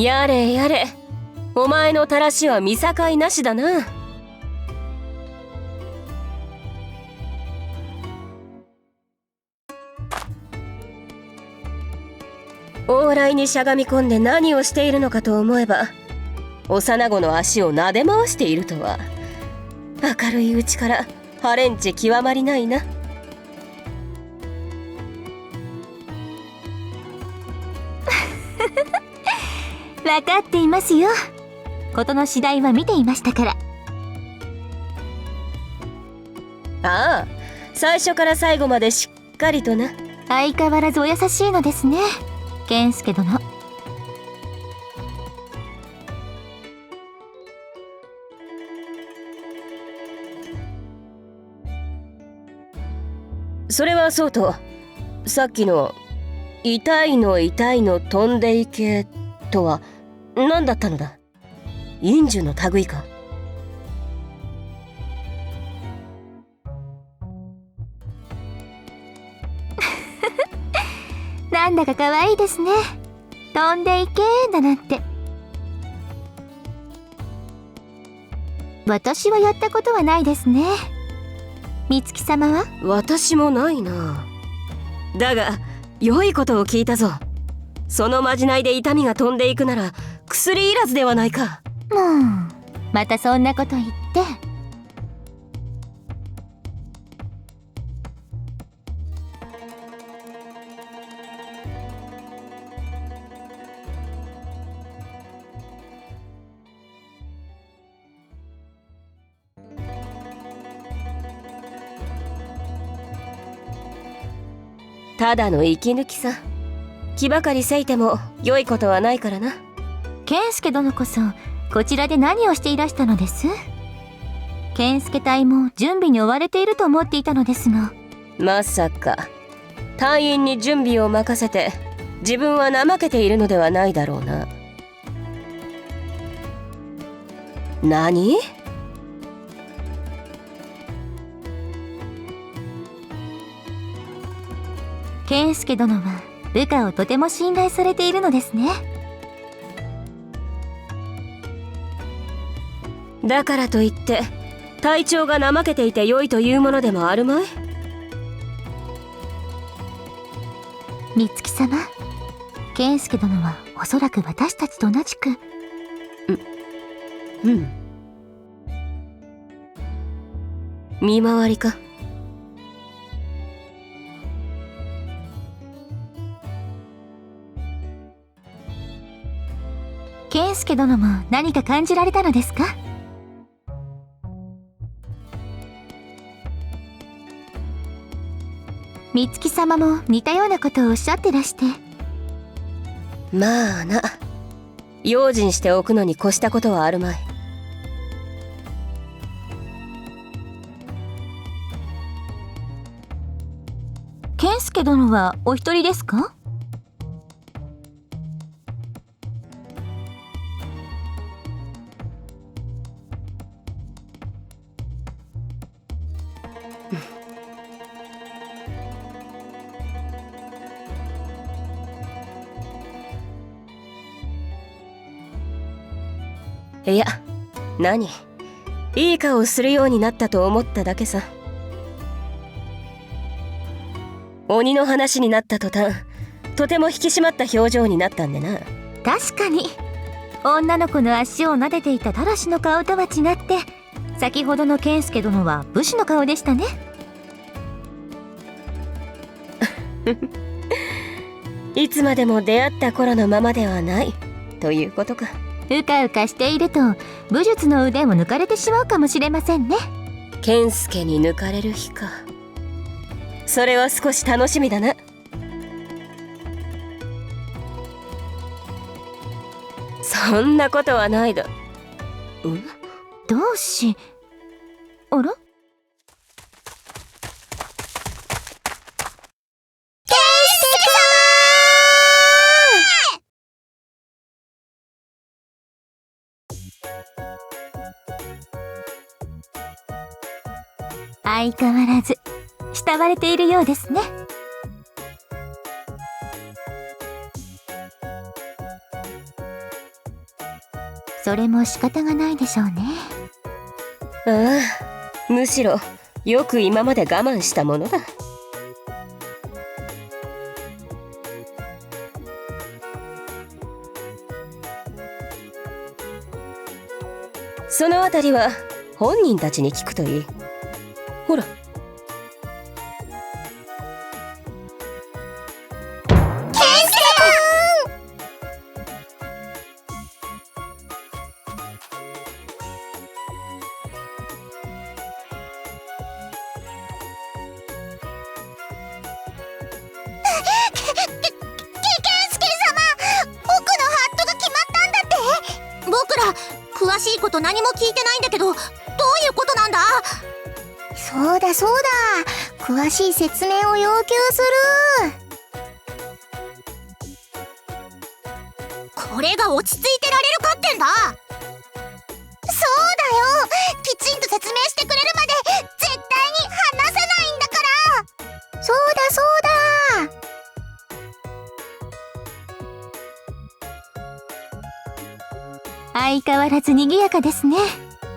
やれやれ、お前のたらしは見境なしだな。往来にしゃがみ込んで何をしているのかと思えば、幼子の足を撫で回しているとは。明るいうちからハレンチ極まりないな。分かっていますよ。事の次第は見ていましたから。ああ、最初から最後までしっかりとな。相変わらずお優しいのですね、健介殿。それはそうと、さっきの「痛いの痛いの飛んでいけ」とは何だったのだ。陰樹の類か。なんだか可愛いですね。飛んでいけーだなんて。私はやったことはないですね。美月様は？私もないな。だが良いことを聞いたぞ。そのまじないで痛みが飛んでいくなら薬いらずではないか。もうまたそんなこと言って。ただの息抜きさ。気ばかりせいても良いことはないからな。健介殿こそこちらで何をしていらしたのです？健介隊も準備に追われていると思っていたのですが。まさか隊員に準備を任せて自分は怠けているのではないだろうな。何？健介殿は部下をとても信頼されているのですね。だからといって隊長が怠けていて良いというものでもあるまい？美月様、健介殿はおそらく私たちと同じく。うん。見回りか。健介殿も何か感じられたのですか？美月様も似たようなことをおっしゃってらして。まあな、用心しておくのに越したことはあるまい。健介殿はお一人ですか？いや、何、いい顔するようになったと思っただけさ。鬼の話になった途端、とても引き締まった表情になったんでな。確かに女の子の足を撫でていたたらしの顔とは違って、先ほどの健介殿は武士の顔でしたね。いつまでも出会った頃のままではないということか。うかうかしていると武術の腕も抜かれてしまうかもしれませんね。健介に抜かれる日か。それは少し楽しみだな。そんなことはないだ。どうし、あら？相変わらず慕われているようですね。それも仕方がないでしょうね。ああ、むしろよく今まで我慢したものだ。そのあたりは本人たちに聞くといい。ほら。詳しいこと何も聞いてないんだけど、どういうことなんだ？そうだそうだ、詳しい説明を要求する。これが落ち着いてられるかってんだ。そうだよ、きちんと説明してくれるまで絶対に話さないんだから。そうだそうだ。相変わらず賑やかですね。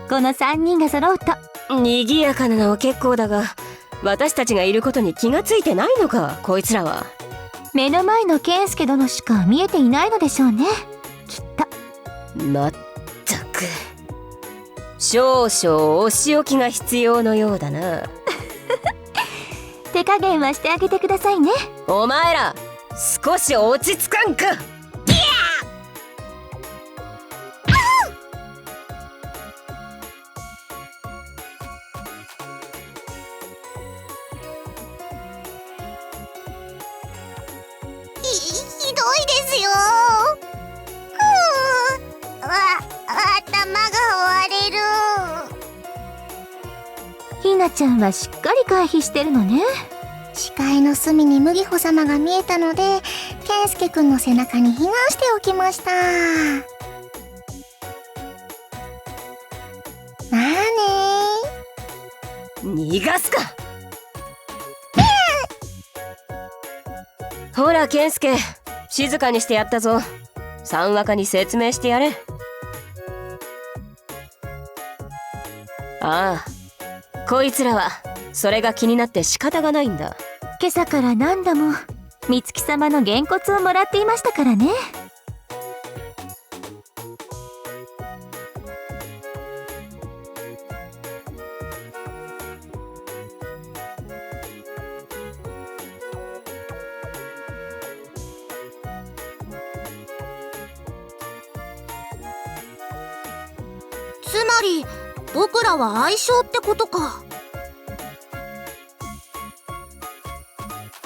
この3人が揃うと。賑やかなのは結構だが、私たちがいることに気がついてないのか、こいつらは。目の前の健介殿しか見えていないのでしょうね、きっと。まったく、少々お仕置きが必要のようだな。手加減はしてあげてくださいね。お前ら少し落ち着かんか。ひどいですよ。頭が割れる。ひなちゃんはしっかり回避してるのね。視界の隅に麦穂様が見えたので、健介くんの背中に避難しておきました。まあね逃がすか。ほら健介、静かにしてやったぞ。三若に説明してやれ。ああ、こいつらはそれが気になって仕方がないんだ。今朝から何度も美月様のげんこつをもらっていましたからね。つまり僕らは相性ってことか。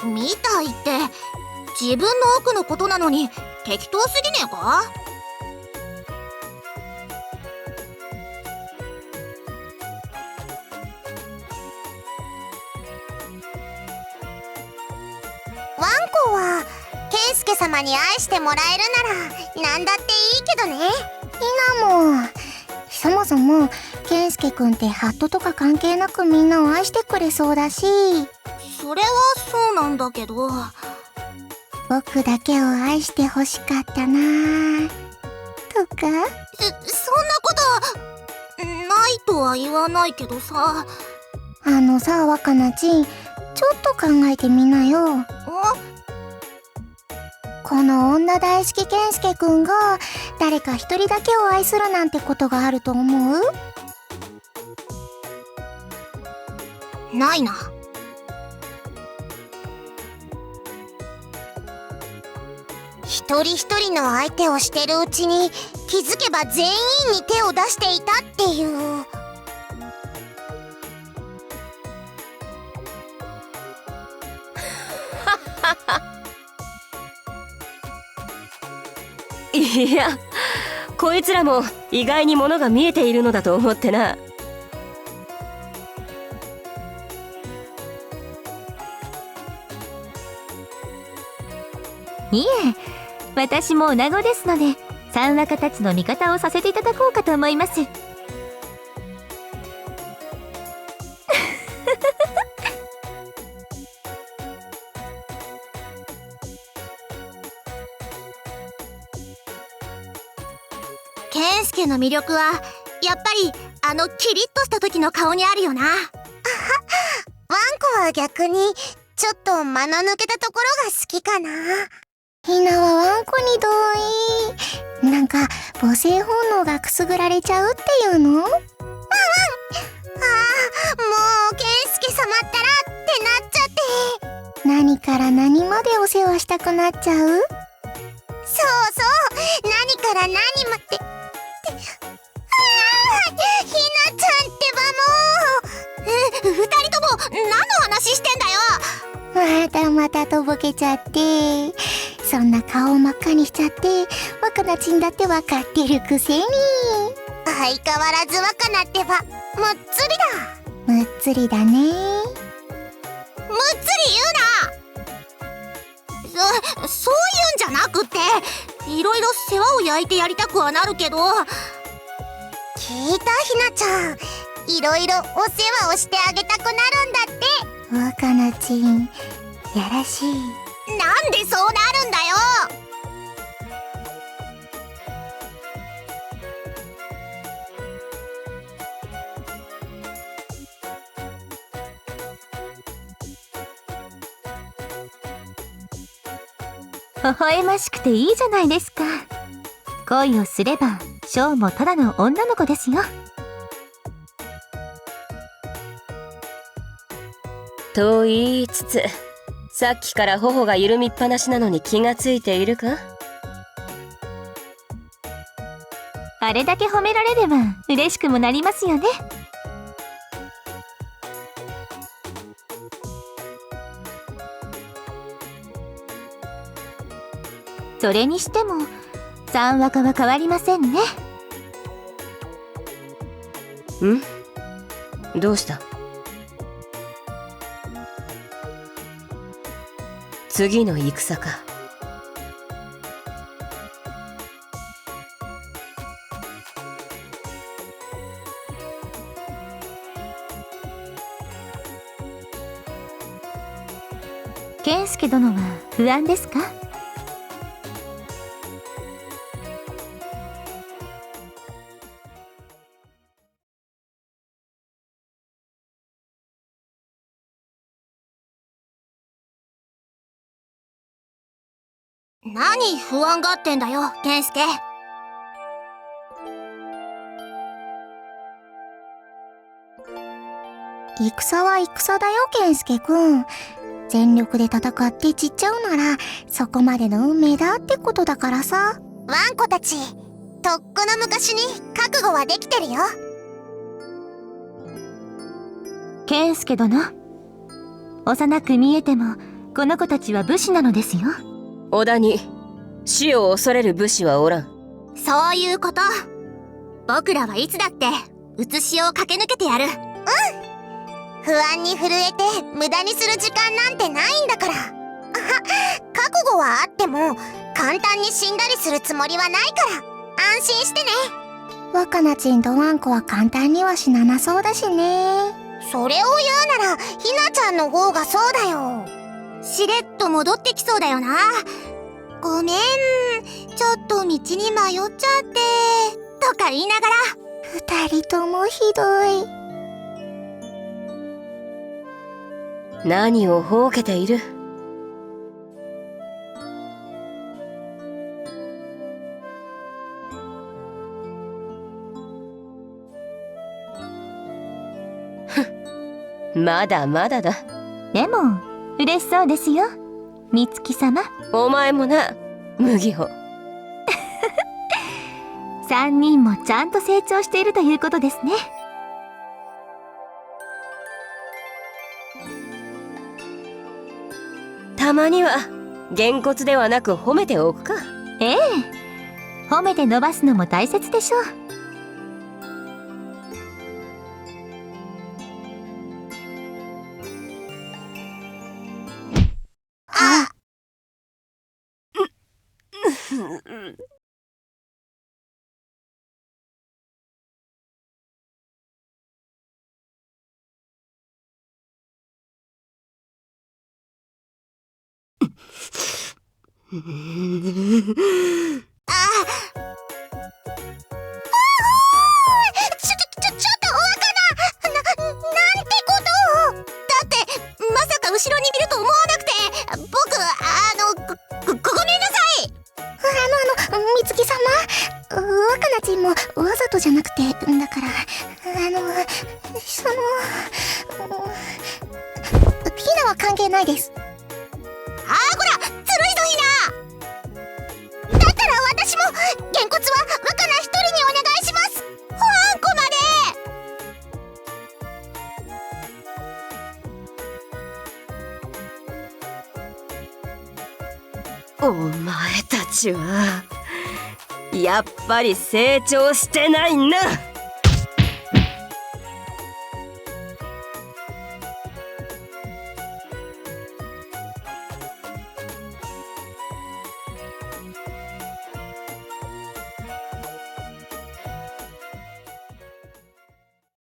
みたいって自分の奥のことなのに適当すぎねえか？ワンコは健介様に愛してもらえるなら何だっていいけどね。ひなもそもそも健介くんってハットとか関係なくみんなを愛してくれそうだし、それはそうなんだけど。僕だけを愛してほしかったなぁとか。そんなことないとは言わないけどさ。さ若菜ちん、ちょっと考えてみなよ。この女大好き健介くんが誰か一人だけを愛するなんてことがあると思う？ないな。一人一人の相手をしてるうちに気づけば全員に手を出していたっていう。いや、こいつらも意外に物が見えているのだと思ってな。いえ、私も女子ですので三若たちの味方をさせていただこうかと思います。健介介の魅力はやっぱりあのキリッとした時の顔にあるよな。ワンコは逆にちょっと間の抜けたところが好きかな。ひなはワンコに同意。なんか母性本能がくすぐられちゃうっていうの？ワンワン。もうケンスケ様ったらってなっちゃって。何から何までお世話したくなっちゃう？そうそう、何から何まで。ひなちゃんってばもう。二人とも何の話してんだよ。またとぼけちゃって。そんな顔を真っ赤にしちゃって、若菜ちんだってわかってるくせに。相変わらず若菜ってば、むっつりだ。むっつりだね。むっつり言うな。そういうんじゃなくて、いろいろ世話を焼いてやりたくはなるけど。聞いたひなちゃん、いろいろお世話をしてあげたくなるんだって。若菜ちん、やらしい。なんでそうなるんだよ。微笑ましくていいじゃないですか。恋をすればショーもただの女の子ですよ。と言いつつ、さっきから頬が緩みっぱなしなのに気がついているか？あれだけ褒められれば嬉しくもなりますよね。それにしても三若は変わりませんね。どうした？次の戦か。健介殿は不安ですか？何不安がってんだよ、健介。戦は戦だよ、健介くん。全力で戦って散っちゃうなら、そこまでの運命だってことだからさ。ワンコたち、とっくの昔に覚悟はできてるよ。健介殿、幼く見えてもこの子たちは武士なのですよ。織田に死を恐れる武士はおらん。そういうこと。僕らはいつだって写しを駆け抜けてやる。不安に震えて無駄にする時間なんてないんだから。覚悟はあっても簡単に死んだりするつもりはないから安心してね。若菜ちんとワンコは簡単には死ななそうだしね。それを言うならひなちゃんの方がそうだよ。しれっと戻ってきそうだよな。ごめん、ちょっと道に迷っちゃってとか言いながら。二人ともひどい。何をほうけている？まだまだだ。でも嬉しそうですよ、美月様。お前もな、麦穂。3人もちゃんと成長しているということですね。たまにはげんこつではなく褒めておくか。ええ、褒めて伸ばすのも大切でしょう。あわざとじゃなくて、だからひなは関係ないです。こらずるいぞひな。だったら私もげんこつは若菜一人にお願いします。ほわんこお前たちはやっぱり成長してないな。